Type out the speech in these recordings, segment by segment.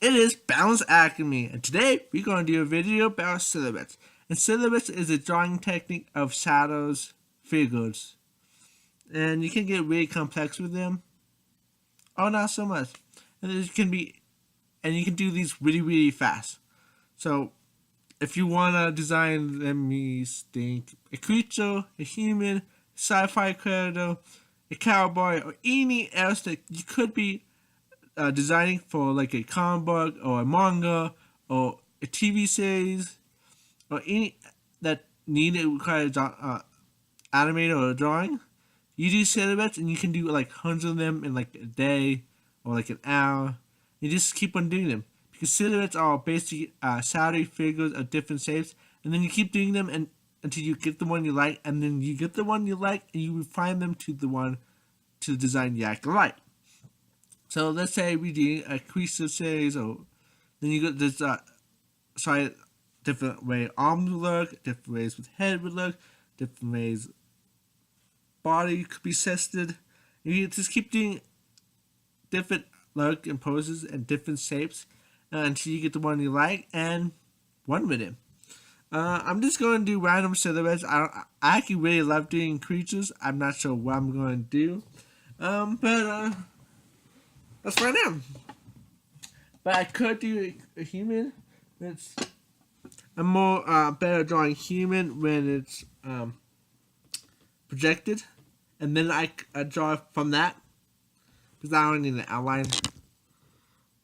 It is Balance Alchemy, and today we're going to do a video about silhouettes. And silhouettes is a drawing technique of shadows, figures, and you can get really complex with them. Oh, not so much. And you can do these really fast. So, if you want to design, let me think, a creature, a human, sci-fi character, a cowboy, or any else that you could be designing for like a comic book or a manga or a TV series or any that requires animated or a drawing, you do silhouettes and you can do like hundreds of them in like a day or like an hour. You just keep on doing them because silhouettes are basically shadowy figures of different shapes, and then you keep doing them until you get the one you like, and then you get the one you like and you refine them to the design you actually like. So let's say we do a creature series, or then you got this different way arms would look, different ways with head would look, different ways body could be tested. You just keep doing different look and poses and different shapes until you get the one you like and run with it. I'm just going to do random silhouettes. I actually really love doing creatures. I'm not sure what I'm going to do, but let's find out. But I could do a human. I'm more better drawing human when it's projected, and then I draw from that because I don't need an outline.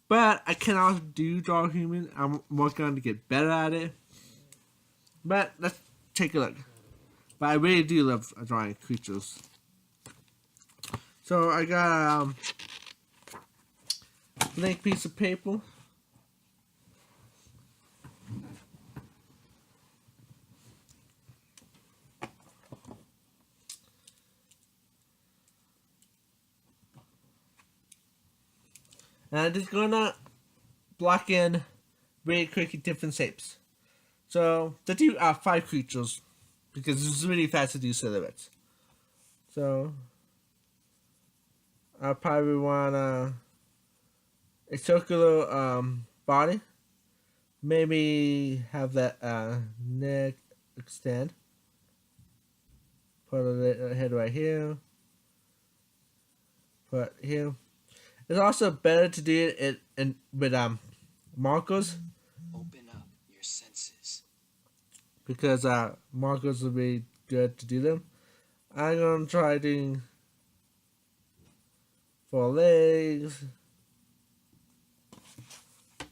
But I can also draw human. I'm working on to get better at it. But let's take a look. But I really do love drawing creatures. So I got blank piece of paper. And I'm just gonna block in really quickly different shapes. So to do 5 creatures, because it's really fast to do silhouettes. So I probably want a circular body. Maybe have that neck extend. Put a head right here. Put here. It's also better to do it with markers. Open up your senses. Because markers will be good to do them. I'm gonna try doing 4 legs.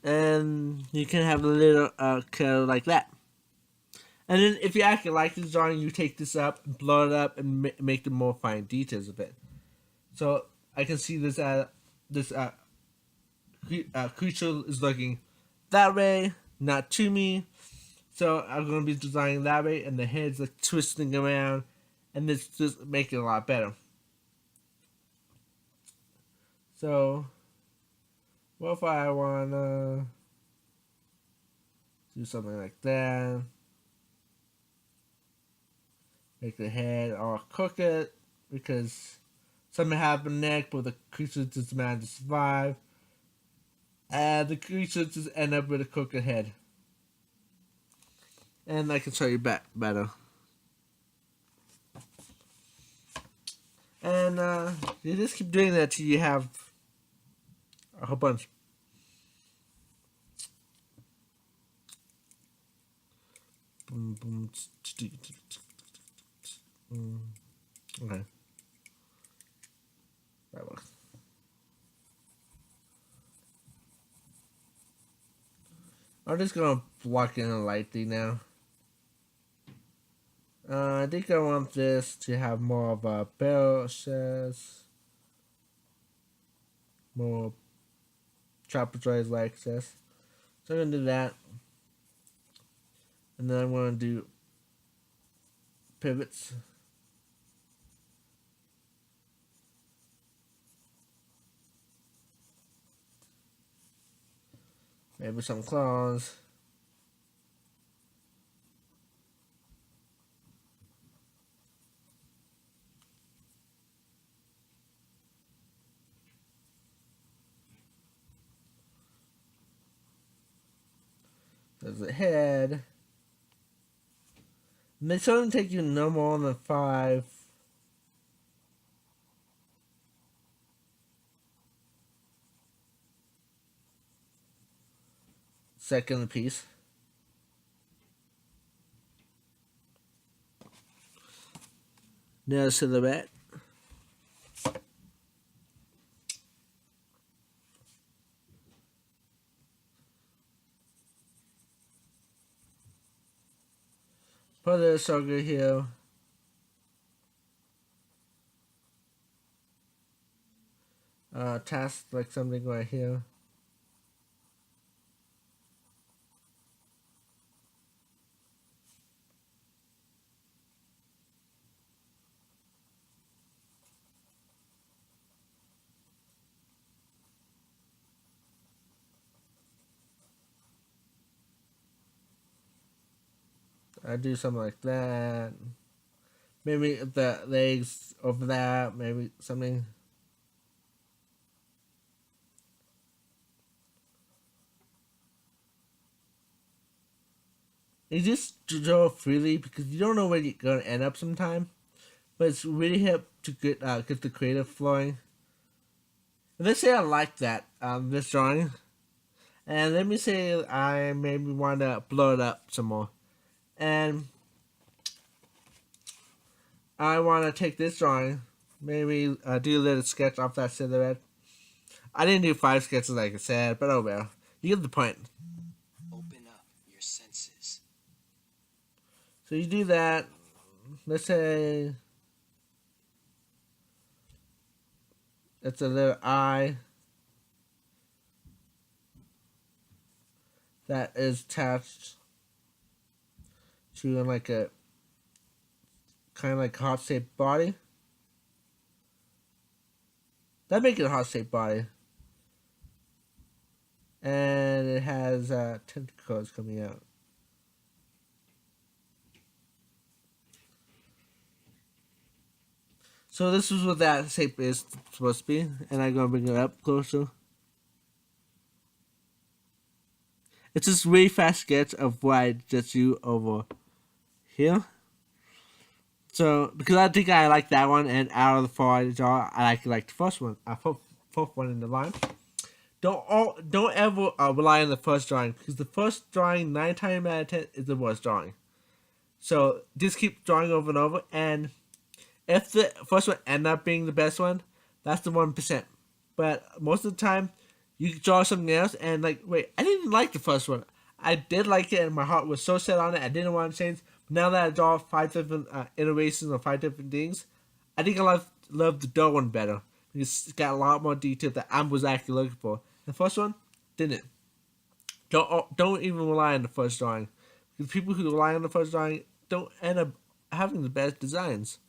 And you can have a little curl like that. And then if you actually like this drawing, you take this up, blow it up, and make the more fine details of it. So I can see this creature is looking that way, not to me. So I'm going to be designing that way, and the head's like twisting around, and this just make it a lot better. So what if I want to do something like that? Make the head all crooked because something happened neck, but the creature just managed to survive. And the creature just end up with a crooked head. And I can show you better. And you just keep doing that till you have a whole bunch. Boom, boom, okay. That works. I'm just gonna block in lightly now. I think I want this to have more of a barrel access, more trapezoid like access. So I'm gonna do that, and then I'm gonna do pivots. Maybe some claws. There's a head. And they only take you no more than 5 seconds a piece. Now silhouette. Put a sugar here. Task like something right here. I do something like that. Maybe the legs over that. Maybe something. You just draw freely because you don't know where you're gonna end up sometime. But it's really help to get the creative flowing. And let's say I like that this drawing, and let me say I maybe want to blow it up some more, and I want to take this drawing, maybe do a little sketch off that silhouette. I didn't do 5 sketches like I said, but oh well. You get the point. Open up your senses. So you do that. Let's say it's a little eye that is attached to like a kind of like heart shaped body. That make it a heart shaped body. And it has tentacles coming out. So this is what that shape is supposed to be, and I'm gonna bring it up closer. It's just really fast sketch of what I just do over here. So because I think I like that one, and out of the 4 I draw, I like the first one, fourth one in the line. Don't ever rely on the first drawing, because the first drawing 9 times out of 10 is the worst drawing. So just keep drawing over and over, and if the first one end up being the best one, that's the 1%. But most of the time, you draw something else and like, wait, I didn't like the first one. I did like it, and my heart was so set on it. I didn't want to change. But now that I draw 5 different iterations of 5 different things, I think I love the dull one better. It's got a lot more detail that I was actually looking for. The first one didn't. Don't even rely on the first drawing, because people who rely on the first drawing don't end up having the best designs.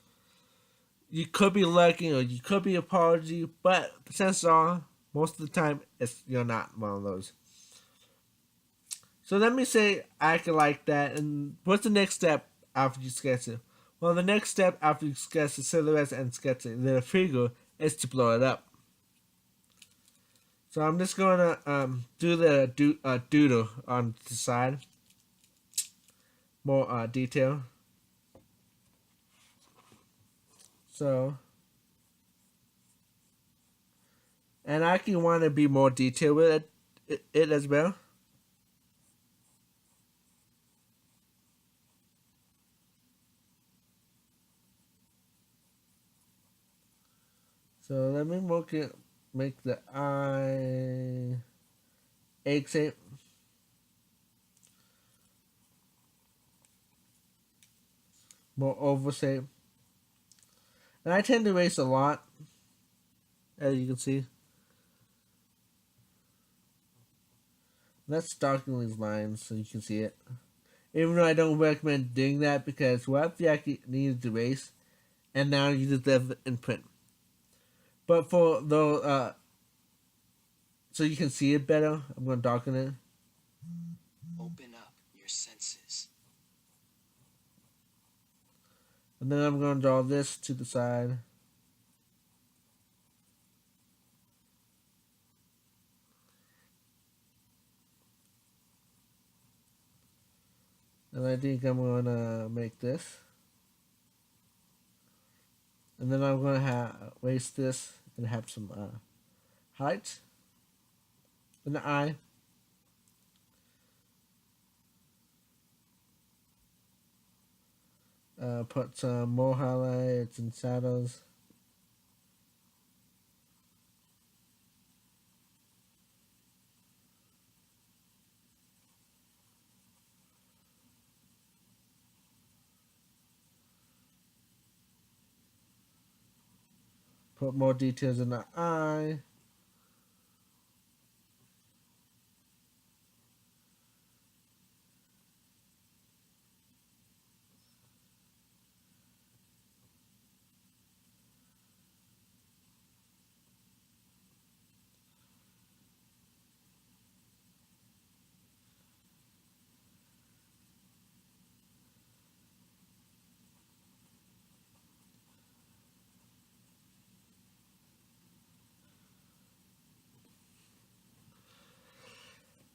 You could be lurking or you could be apology, but the chances are, most of the time, you're not one of those. So let me say I can like that, and what's the next step after you sketch it? Well, the next step after you sketch the silhouettes and sketch the figure is to blow it up. So I'm just going to do the doodle on the side, more detail. So, and I actually want to be more detailed with it as well. So let me make the eye egg shape. More oval shape. And I tend to erase a lot, as you can see. Let's darken these lines so you can see it. Even though I don't recommend doing that, because what if you actually needed to erase and now you just leave it in print? But for the so you can see it better, I'm going to darken it. Open up your senses. And then I'm going to draw this to the side. And I think I'm gonna make this. And then I'm gonna waste this and have some height in the eye. Put some more highlights and shadows. Put more details in the eye.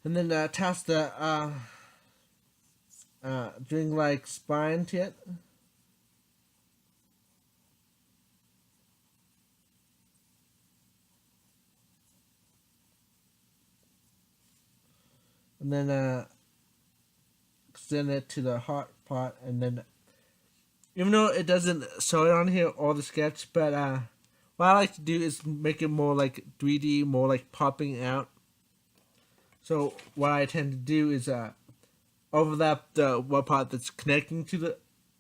And then attach the dream-like spine to it. And then extend it to the heart part. And then, even though it doesn't show it on here or the sketch, but what I like to do is make it more like 3D, more like popping out. So what I tend to do is overlap the one part that's connecting to the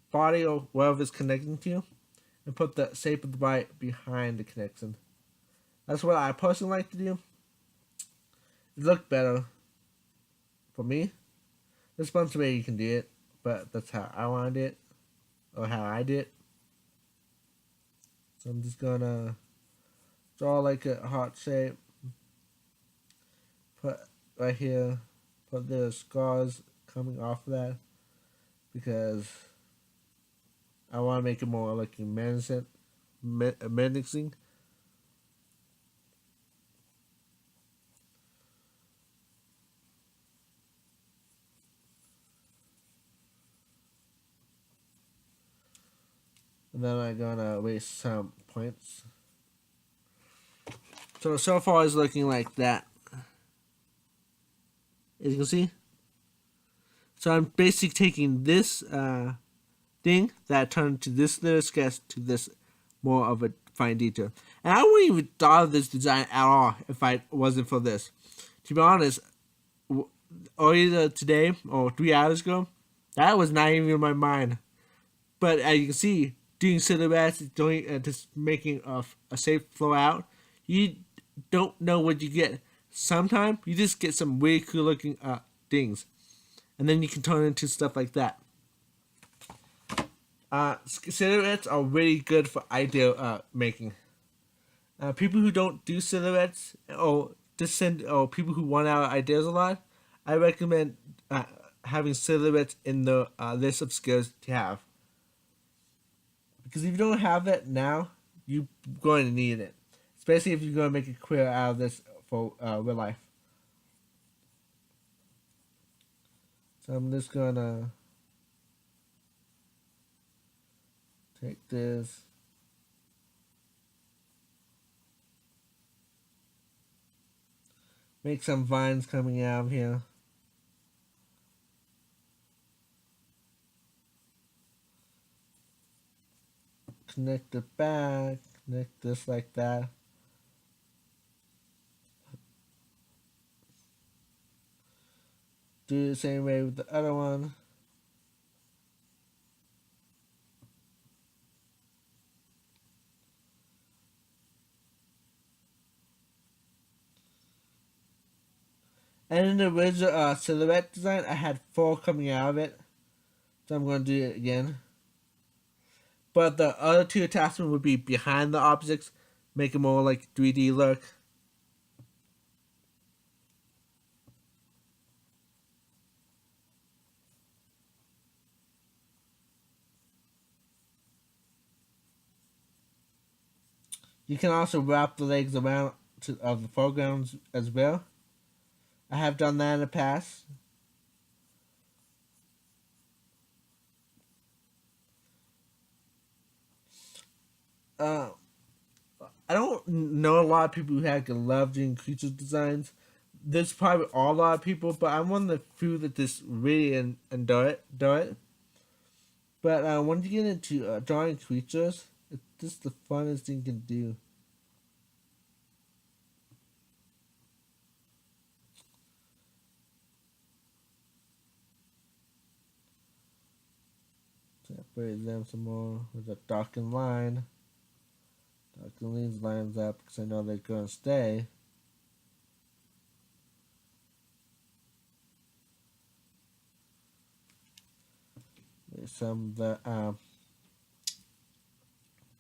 body or whatever it's connecting to, and put the shape of the body behind the connection. That's what I personally like to do. It looked better for me. There's a bunch of ways you can do it, but that's how I want to do it, or how I did it. So I'm just gonna draw like a heart shape. Put right here, put the scars coming off of that, because I want to make it more like menacing. And then I'm gonna waste some points. So far it's looking like that. As you can see. So I'm basically taking this thing that turned to this little sketch to this more of a fine detail. And I wouldn't even thought of this design at all if I wasn't for this. To be honest, either today or 3 hours ago, that was not even in my mind. But as you can see, doing silhouettes, doing just making a safe flow out, you don't know what you get. Sometimes you just get some really cool looking things, and then you can turn it into stuff like that. Silhouettes are really good for idea making. People who don't do silhouettes or people who want out ideas a lot, I recommend having silhouettes in the list of skills to have. Because if you don't have it now, you're going to need it. Especially if you're going to make a career out of this for real life. So I'm just going to take this. Make some vines coming out of here. Connect it back. Connect this like that. Do the same way with the other one. And in the original silhouette design, I had 4 coming out of it. So I'm going to do it again. But the other 2 attachments would be behind the objects, make it more like 3D look. You can also wrap the legs around of the foregrounds as well. I have done that in the past. I don't know a lot of people who like love doing creature designs. There's probably a lot of people, but I'm one of the few that just really enjoy it. But when you get into drawing creatures, it's just the funnest thing you can do. Separate them some more with a darkened line. Darken these lines up because I know they're going to stay. There's some of the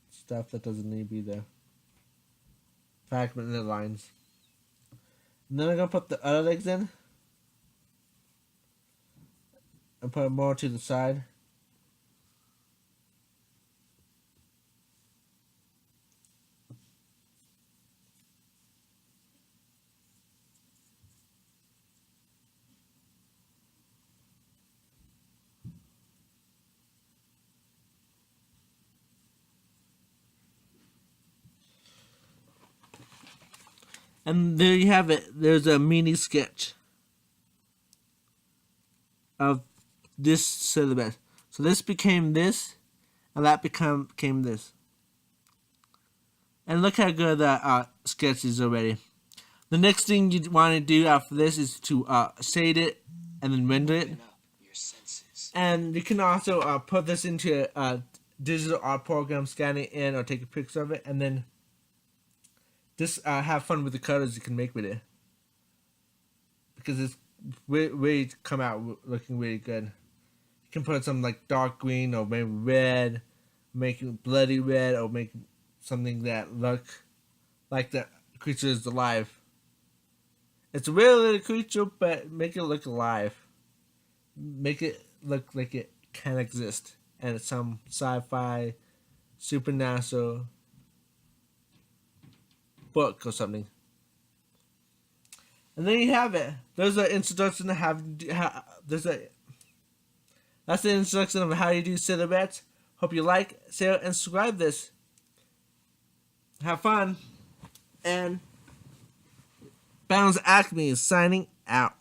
stuff that doesn't need to be there. Fragment the lines. And then I'm going to put the other legs in. And put it more to the side. And there you have it. There's a mini sketch of this silhouette. So this became this, and that became this. And look how good that sketch is already. The next thing you want to do after this is to shade it and then render it. Open up your senses. And you can also put this into a digital art program, scan it in, or take a picture of it, and then just have fun with the colors you can make with it. Because it's really come out looking really good. You can put some like dark green or maybe red, make it bloody red, or make something that look like the creature is alive. It's a real little creature, but make it look alive. Make it look like it can exist. And it's some sci-fi, supernatural book or something. And there you have it. There's an introduction to that's the introduction of how you do silhouettes. Hope you like, share, and subscribe this. Have fun. And Bounds Acme is signing out.